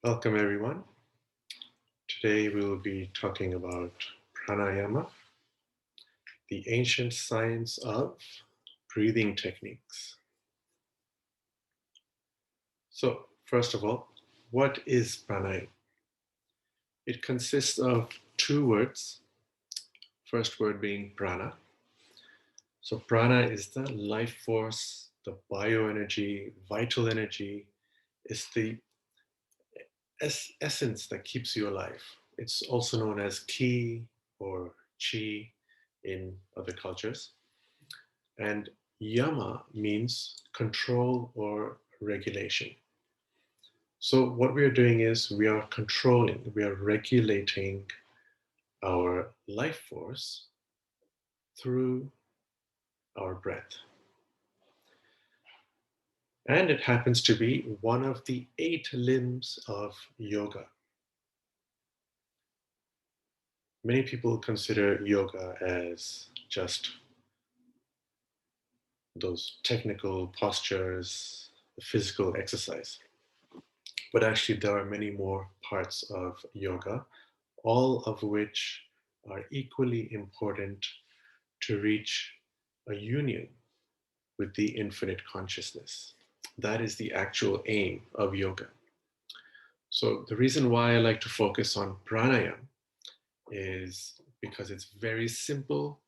Welcome, everyone. Today we will be talking about pranayama, the ancient science of breathing techniques. So, first of all, what is pranayama? It consists of two words, first word being prana. So, prana is the life force, the bioenergy, vital energy. It's the essence that keeps you alive. It's also known as ki or chi in other cultures. And yama means control or regulation. So, what we are doing is we are controlling, we are regulating our life force through our breath. And it happens to be one of the 8 limbs of yoga. Many people consider yoga as just those technical postures, the physical exercise. But actually, there are many more parts of yoga, all of which are equally important to reach a union with the infinite consciousness. That is the actual aim of yoga. So, the reason why I like to focus on pranayam is because it's very simple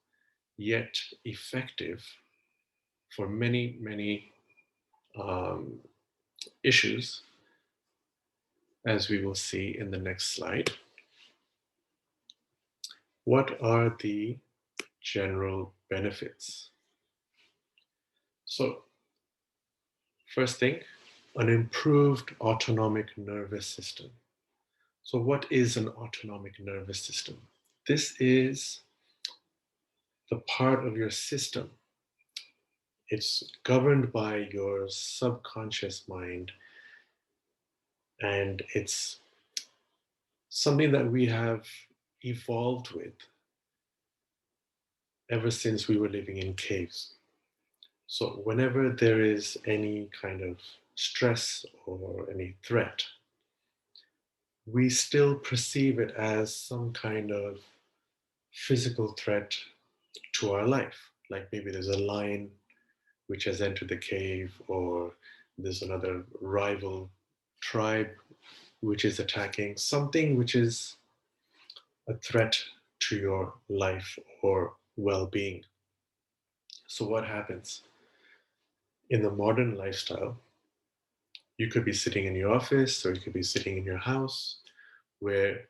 yet effective for many, many um, issues, as we will see in the next slide. What are the general benefits? So, first thing, an improved autonomic nervous system. So, what is an autonomic nervous system? This is the part of your system. It's governed by your subconscious mind, and it's something that we have evolved with ever since we were living in caves. So, whenever there is any kind of stress or any threat, we still perceive it as some kind of physical threat to our life. Like maybe there's a lion which has entered the cave, or there's another rival tribe which is attacking, something which is a threat to your life or well being. So, what happens? In the modern lifestyle, you could be sitting in your office or you could be sitting in your house where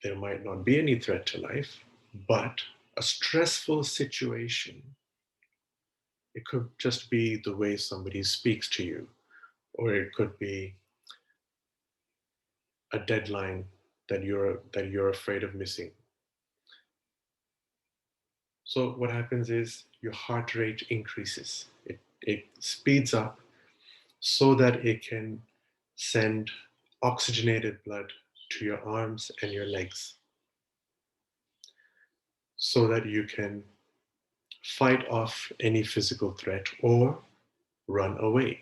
there might not be any threat to life, but a stressful situation. It could just be the way somebody speaks to you, or it could be a deadline that you're afraid of missing. So what happens is your heart rate increases. It speeds up so that it can send oxygenated blood to your arms and your legs so that you can fight off any physical threat or run away.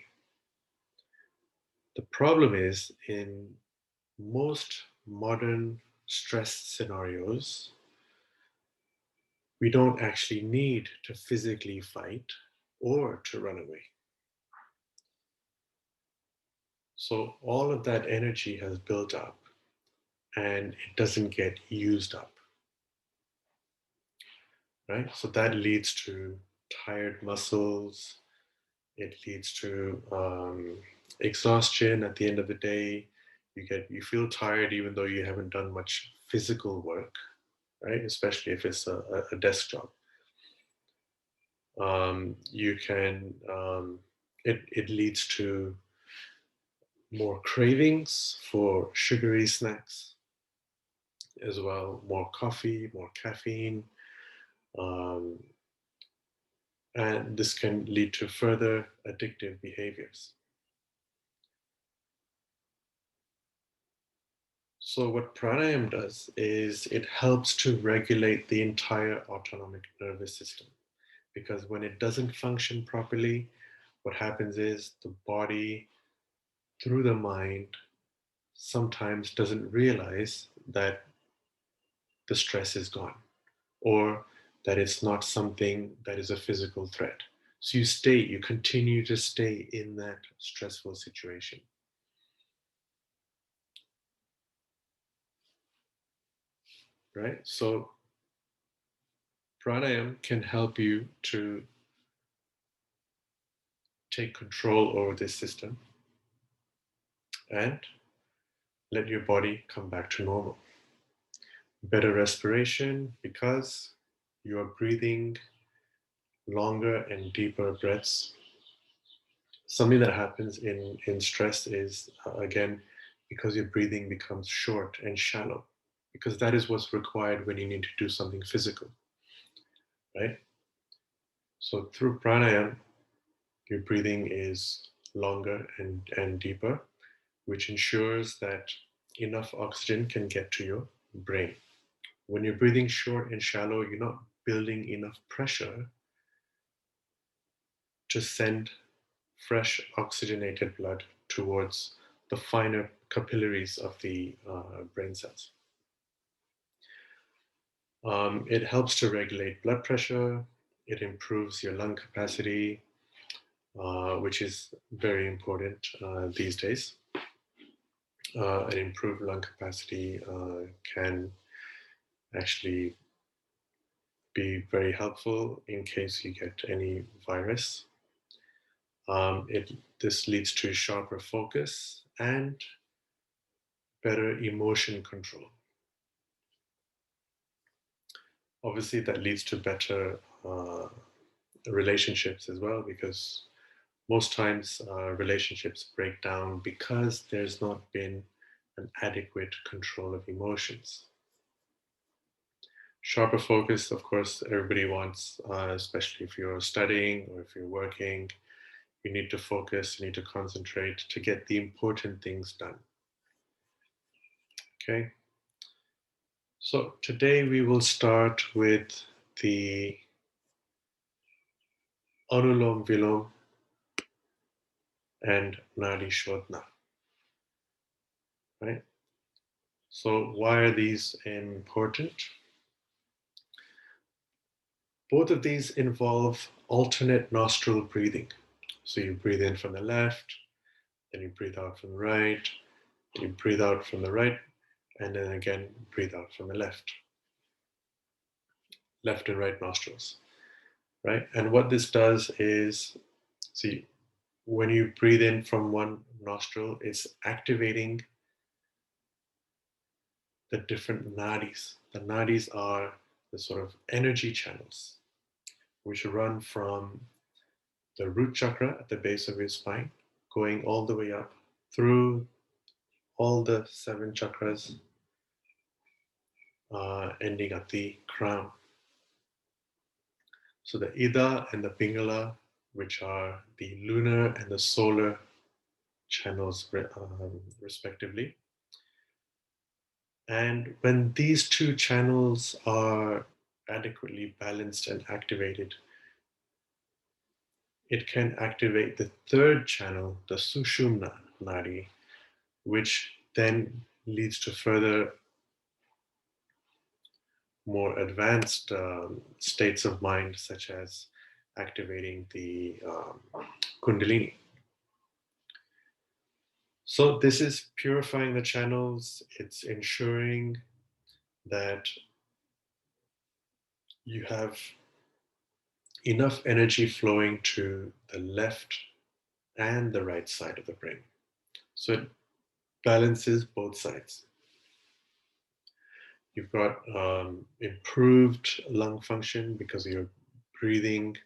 The problem is in most modern stress scenarios, we don't actually need to physically fight or to run away. So all of that energy has built up and it doesn't get used up, right? So that leads to tired muscles, it leads to exhaustion at the end of the day. You feel tired even though you haven't done much physical work, right? Especially if it's a desk job. You can it leads to more cravings for sugary snacks as well, more coffee, more caffeine, um, and this can lead to further addictive behaviors. So, what pranayam does is it helps to regulate the entire autonomic nervous system, because when it doesn't function properly, what happens is the body, through the mind, sometimes doesn't realize that the stress is gone, or that it's not something that is a physical threat. So you continue to stay in that stressful situation, right? So pranayam can help you to take control over this system and let your body come back to normal. Better respiration because you are breathing longer and deeper breaths. Something that happens in stress is, again, because your breathing becomes short and shallow, because that is what's required when you need to do something physical, right? So through pranayam, your breathing is longer and deeper, which ensures that enough oxygen can get to your brain. When you're breathing short and shallow, you're not building enough pressure to send fresh oxygenated blood towards the finer capillaries of the brain cells. It helps to regulate blood pressure. It improves your lung capacity, which is very important these days. An improved lung capacity can actually be very helpful in case you get any virus. This leads to sharper focus and better emotion control. Obviously, that leads to better relationships as well, because most times relationships break down because there's not been an adequate control of emotions. Sharper focus, of course, everybody wants, especially if you're studying or if you're working. You need to focus, you need to concentrate to get the important things done. Okay, so today we will start with the Anulom Vilom and Nadi Shodhana, right? So why are these important? Both of these involve alternate nostril breathing. So you breathe in from the left, then you breathe out from the right, you breathe out from the right, and then again breathe out from the left and right nostrils, right? And what this does is, see, when you breathe in from one nostril, it's activating the different nadis. The nadis are the sort of energy channels which run from the root chakra at the base of your spine, going all the way up through all the 7 chakras, ending at the crown. So the Ida and the Pingala, which are the lunar and the solar channels, respectively. And when these two channels are adequately balanced and activated, it can activate the third channel, the Sushumna Nadi, which then leads to further more advanced states of mind, such as activating the Kundalini. So, this is purifying the channels, it's ensuring that you have enough energy flowing to the left and the right side of the brain. So, it balances both sides. You've got improved lung function because you're breathing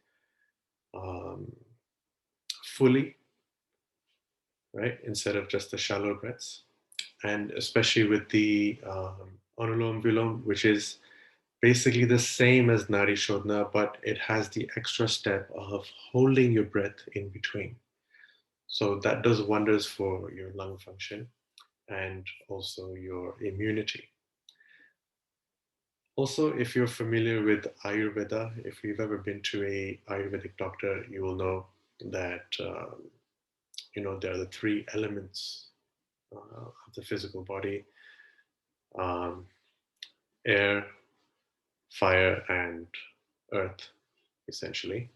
um, fully, right? Instead of just the shallow breaths. And especially with the Anulom Vilom, which is basically the same as Nadi Shodhana, but it has the extra step of holding your breath in between. So that does wonders for your lung function and also your immunity. Also, if you're familiar with Ayurveda, if you've ever been to a Ayurvedic doctor, you will know that there are the 3 elements of the physical body: um, air, fire, and earth, essentially.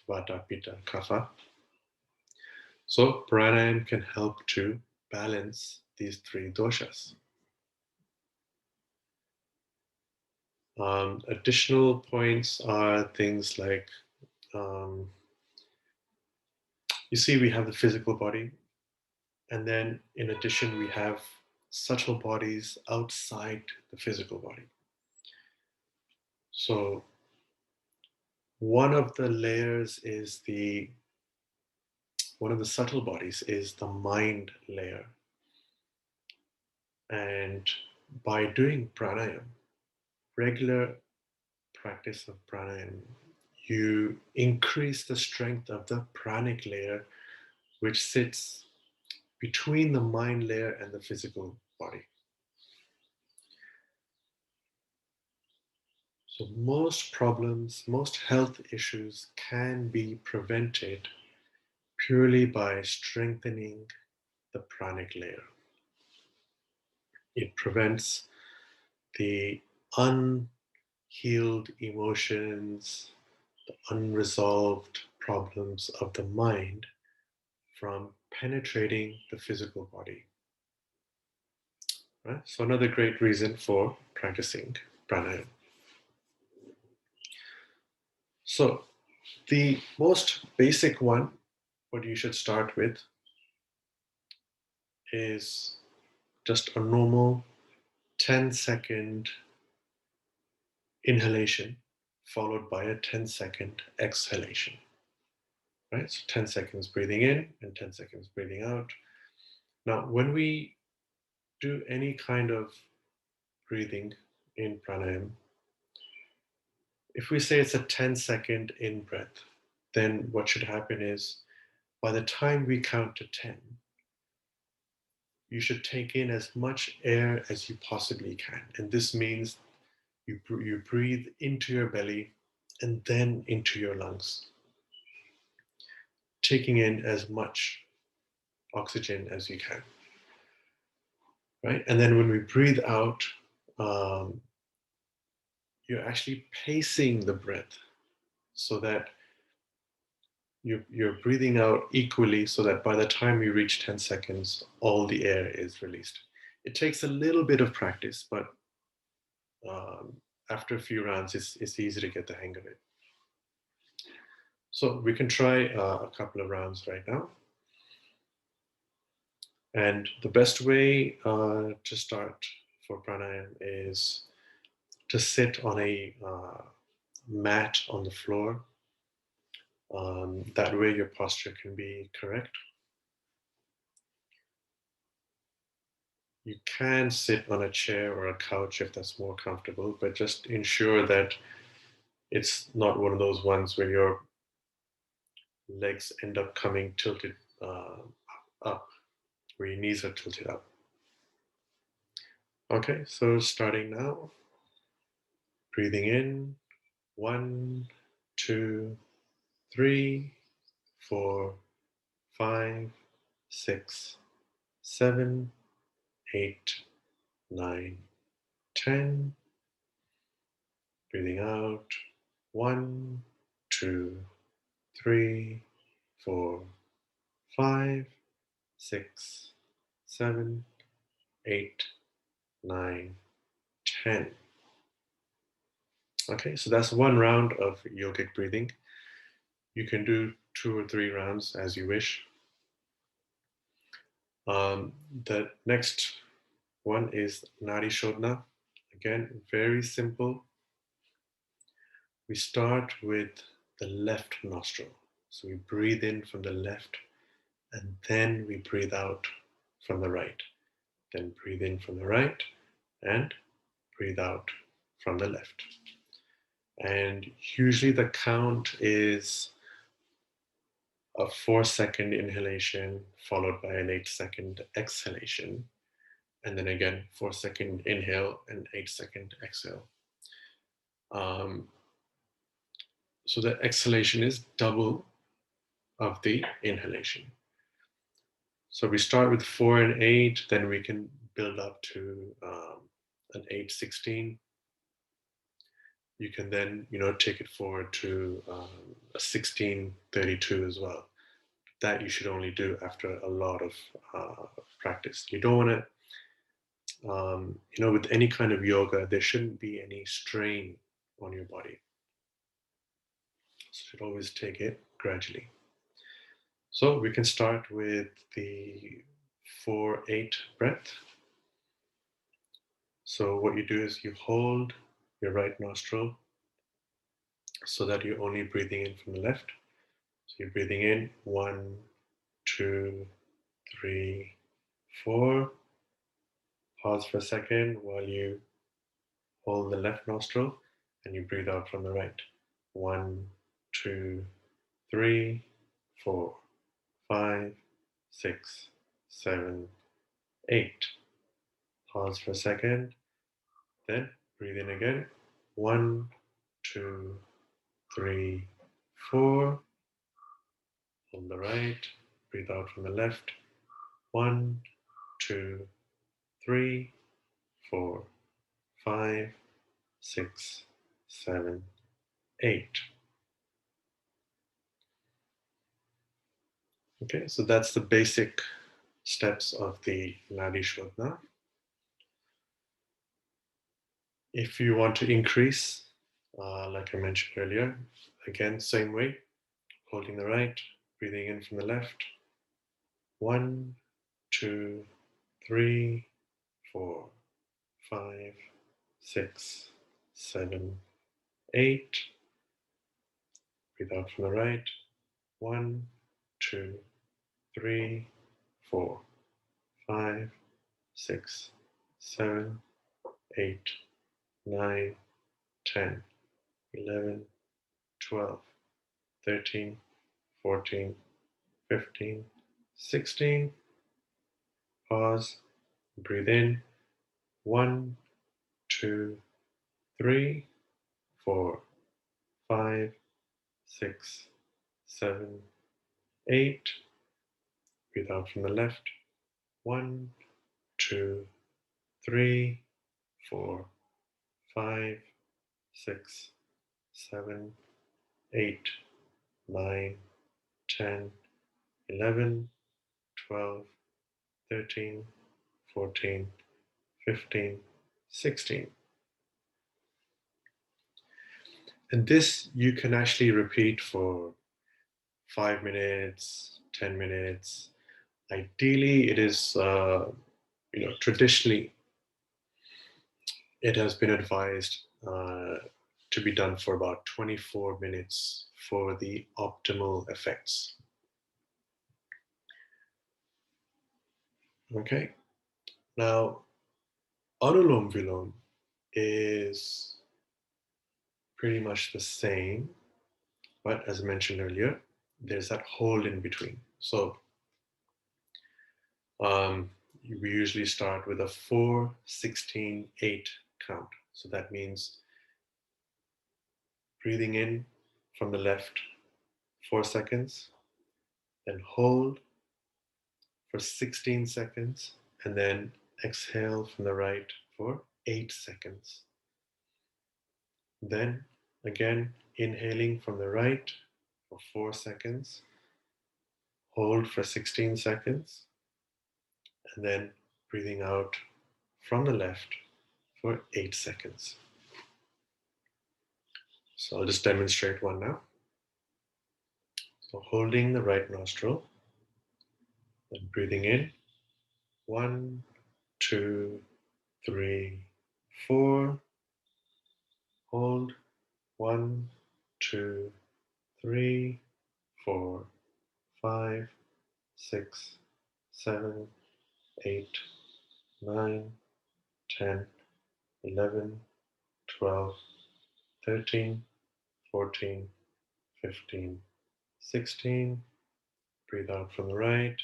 Vata, Pitta, Kapha. So pranayam can help to balance these three doshas. Additional points are things like, um, you see, we have the physical body, and then in addition, we have subtle bodies outside the physical body. So one of the layers is one of the subtle bodies is the mind layer. And by doing pranayam, regular practice of pranayam, you increase the strength of the pranic layer, which sits between the mind layer and the physical body. So most problems, most health issues can be prevented purely by strengthening the pranic layer. It prevents the unhealed emotions, the unresolved problems of the mind from penetrating the physical body. Right? So another great reason for practicing pranayam. So the most basic one, what you should start with, is just a normal 10-second inhalation followed by a 10-second exhalation. Right? So 10 seconds breathing in and 10 seconds breathing out. Now, when we do any kind of breathing in pranayam, if we say it's a 10-second in breath, then what should happen is by the time we count to 10, you should take in as much air as you possibly can. And this means you breathe into your belly and then into your lungs, taking in as much oxygen as you can. Right? And then when we breathe out, um, you're actually pacing the breath so that you're breathing out equally so that by the time you reach 10 seconds, all the air is released. It takes a little bit of practice, but um, after a few rounds, it's easy to get the hang of it. So we can try a couple of rounds right now. And the best way to start for pranayam is to sit on a mat on the floor. That way your posture can be correct. You can sit on a chair or a couch if that's more comfortable, but just ensure that it's not one of those ones where your legs end up coming tilted up, where your knees are tilted up. Okay, so starting now, breathing in, 1, 2, 3, 4, 5, 6, 7, 8, 9, 10. Breathing out, 1, 2, 3, 4, 5, 6, 7, 8, 9, 10. Okay, so that's one round of yogic breathing. You can do 2 or 3 rounds as you wish. The next one is Nadi Shodhana. Again, very simple. We start with the left nostril. So we breathe in from the left and then we breathe out from the right. Then breathe in from the right and breathe out from the left. And usually the count is a 4-second inhalation followed by an 8-second exhalation. And then again, 4-second inhale and 8-second exhale. So the exhalation is double of the inhalation. So we start with 4 and 8, then we can build up to an 8-16. You can then, take it forward to a 16-32 as well. That you should only do after a lot of practice. You don't want to, with any kind of yoga, there shouldn't be any strain on your body. So you should always take it gradually. So we can start with the 4-8 breath. So what you do is you hold your right nostril so that you're only breathing in from the left. So you're breathing in 1, 2, 3, 4. Pause for a second while you hold the left nostril and you breathe out from the right. 1, 2, 3, 4, 5, 6, 7, 8. Pause for a second. Then breathe in again. 1, 2, 3, 4. Hold the right. Breathe out from the left. 1, 2, 3, 4, 5, 6, 7, 8. Okay, so that's the basic steps of the Nadi Shodhana. If you want to increase, like I mentioned earlier, again, same way, holding the right, breathing in from the left. 1, 2, 3, 4, 5, 6, 7, 8. Breathe out from the right. 1, 2, 3, 4, 5, 6, 7, 8, 9, 10, 11, 12, 13, 14, 15, 16. Pause. Breathe in. 1, 2, 3, 4, 5, 6, 7, 8. Breathe out from the left. 1, 2, 3, 4, 5, 6, 7, 8, 9, 10, 11, 12, 13, 14, 15, 16. And this you can actually repeat for 5 minutes, 10 minutes. Ideally, it is, traditionally, it has been advised to be done for about 24 minutes for the optimal effects. Okay, now Anulom Vilom is pretty much the same, but as I mentioned earlier, there's that hold in between. So we usually start with a 4, 16, 8 count. So that means breathing in from the left 4 seconds, then hold for 16 seconds, and then exhale from the right for 8 seconds. Then again, inhaling from the right for 4 seconds, hold for 16 seconds, and then breathing out from the left for 8 seconds. So I'll just demonstrate one now. So holding the right nostril, then breathing in. 1, 2, 3, 4. Hold. 1, 2, 3, 4, 5, 6, 7, 8, 9, 10, 11, 12, 13, 14, 15, 16. Breathe out from the right.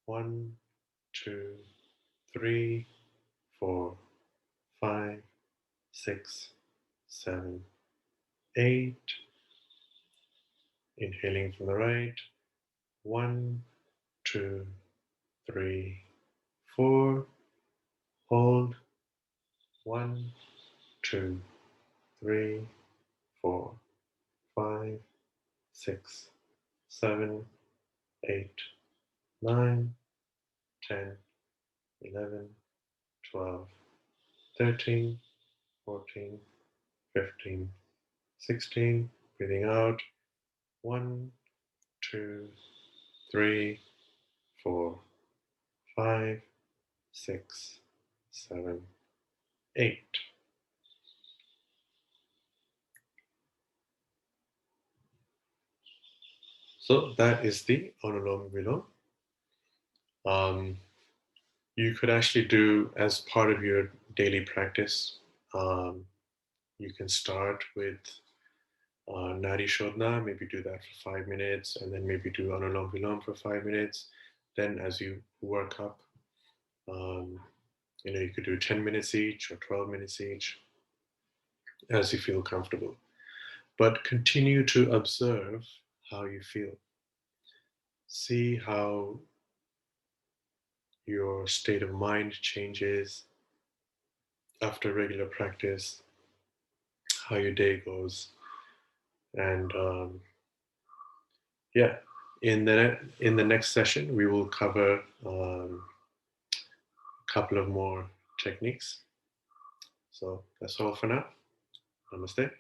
1, 2, 3, 4, 5, 6, 7, 8. Inhaling from the right. 1, 2, 3, 4. Hold. 1, 2, 3, 4, 5, 6, 7, 8, 9, 10, 11, 12, 13, 14, 15, 16. Breathing out. 1, 2, 3, 4, 5, 6, 7, 8. So that is the Anulom Vilom. You could actually do as part of your daily practice. You can start with Nadi Shodhana, maybe do that for 5 minutes, and then maybe do Anulom Vilom for 5 minutes. Then, as you work up, um, you could do 10 minutes each or 12 minutes each, as you feel comfortable. But continue to observe how you feel. See how your state of mind changes after regular practice, how your day goes, and yeah, in the next session we will cover a couple of more techniques. So that's all for now. Namaste.